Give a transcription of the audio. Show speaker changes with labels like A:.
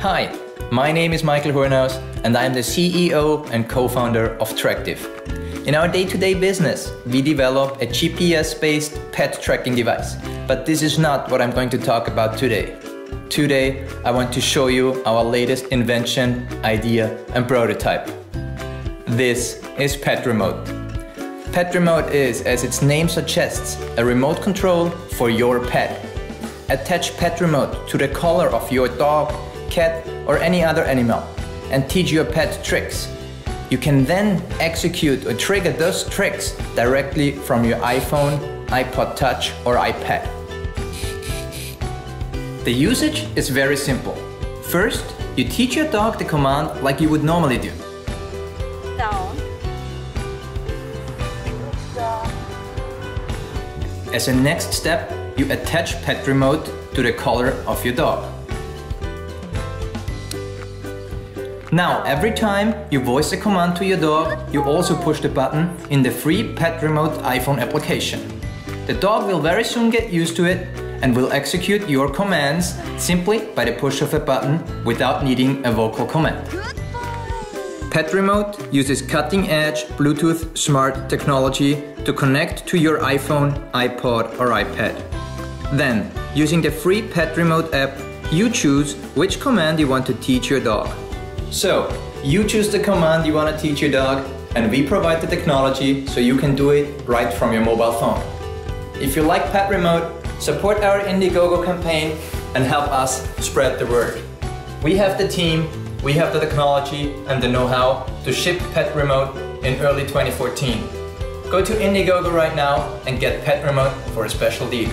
A: Hi, my name is Michael Hornhaus and I am the CEO and co-founder of Tractive. In our day-to-day business, we develop a GPS-based pet tracking device. But this is not what I'm going to talk about today. Today, I want to show you our latest invention, idea, and prototype. This is Pet Remote. Pet Remote is, as its name suggests, a remote control for your pet. Attach Pet Remote to the collar of your dog, cat, or any other animal and teach your pet tricks. You can then execute or trigger those tricks directly from your iPhone, iPod Touch, or iPad. The usage is very simple. First, you teach your dog the command like you would normally do.
B: Down.
A: As a next step, you attach Pet Remote to the collar of your dog. Now, every time you voice a command to your dog, you also push the button in the free Pet Remote iPhone application. The dog will very soon get used to it and will execute your commands simply by the push of a button without needing a vocal command. Pet Remote uses cutting-edge Bluetooth smart technology to connect to your iPhone, iPod, or iPad. Then, using the free Pet Remote app, you choose which command you want to teach your dog. So, you choose the command you want to teach your dog, and we provide the technology so you can do it right from your mobile phone. If you like Pet Remote, support our Indiegogo campaign and help us spread the word. We have the team, we have the technology and the know-how to ship Pet Remote in early 2014. Go to Indiegogo right now and get Pet Remote for a special deal.